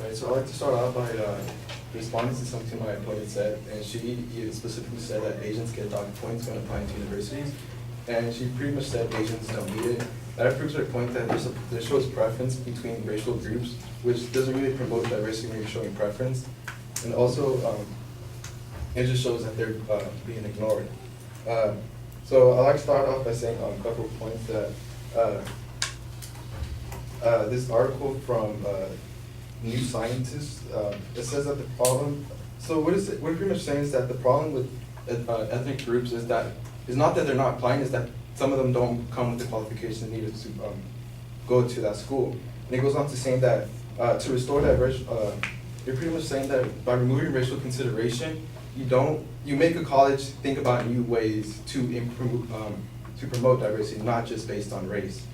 Alright, so I'd like to start out by responding to something my opponent said, and she specifically said that Asians get dog points when applying to universities, and she pretty much said Asians don't need it. That proves her point that there shows preference between racial groups, which doesn't really promote diversity when you're showing preference, and also it just shows that they're being ignored. So I'd like to start off by saying a couple of points that this article from New Scientist, it says that the problem, so what it's pretty much saying is that the problem with ethnic groups is not that they're not applying, is that some of them don't come with the qualifications needed to go to that school. And it goes on to saying that to restore diversity, you're pretty much saying that by removing racial consideration, you make a college think about new ways to improve, to promote diversity, not just based on race.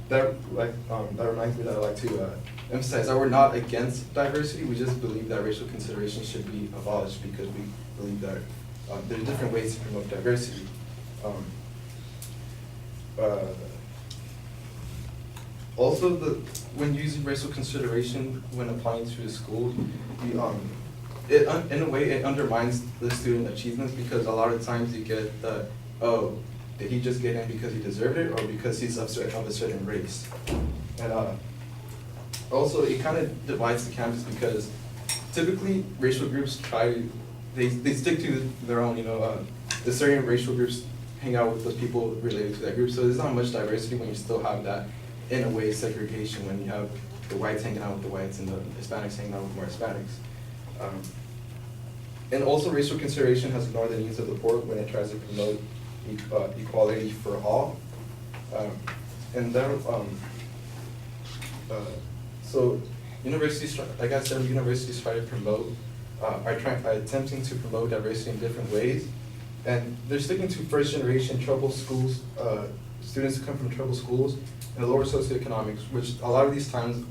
That reminds me that I'd like to emphasize that we're not against diversity, we just believe that racial consideration should be abolished because we believe that there are different ways to promote diversity. Also, when using racial consideration when applying to a school, in a way it undermines the student achievements, because a lot of times you get the, oh, did he just get in because he deserved it or because he's of a certain race? And also it kind of divides the campus, because typically racial groups they stick to their own, the certain racial groups hang out with those people related to that group. So there's not much diversity when you still have that, in a way, segregation, when you have the whites hanging out with the whites and the Hispanics hanging out with more Hispanics. And also racial consideration has ignored the needs of the poor when it tries to promote equality for all. And that, so universities, like I said, universities try to promote, are attempting to promote diversity in different ways. And they're sticking to first generation troubled schools, students who come from troubled schools, and lower socioeconomics, which a lot of these times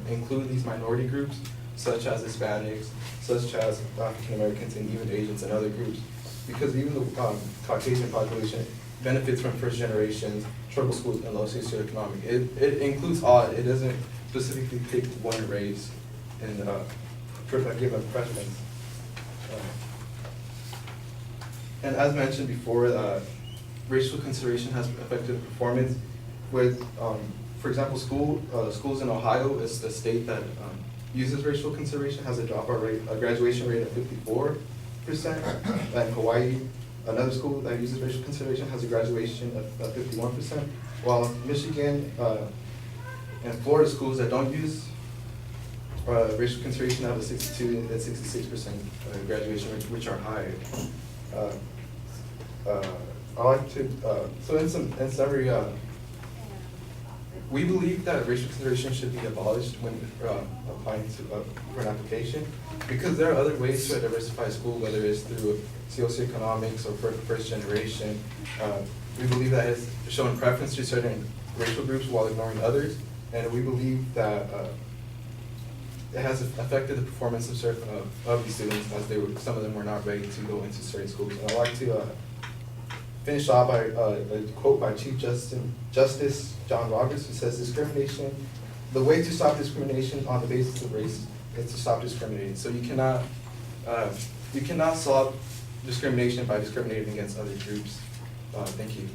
include these minority groups, such as Hispanics, such as African Americans, and even Asians and other groups. Because even the Caucasian population benefits from first generations, troubled schools, and low socioeconomic. It includes all, it doesn't specifically pick one race and give a preference. And as mentioned before, racial consideration has affected performance with, for example, schools in Ohio is the state that uses racial consideration, has a graduation rate of 54%, and Hawaii, another school that uses racial consideration, has a graduation of 51%, while Michigan and Florida schools that don't use racial consideration have a 62 and 66% graduation rate, which are higher. I like to, so in summary, we believe that racial consideration should be abolished when applying for an application, because there are other ways to diversify school, whether it's through socioeconomics or first generation. We believe that it's shown preference to certain racial groups while ignoring others, and we believe that it has affected the performance of these students, as some of them were not ready to go into certain schools. And I'd like to finish off by a quote by Chief Justice John Roberts, who says, the way to stop discrimination on the basis of race is to stop discriminating. So you cannot solve discrimination by discriminating against other groups. Thank you.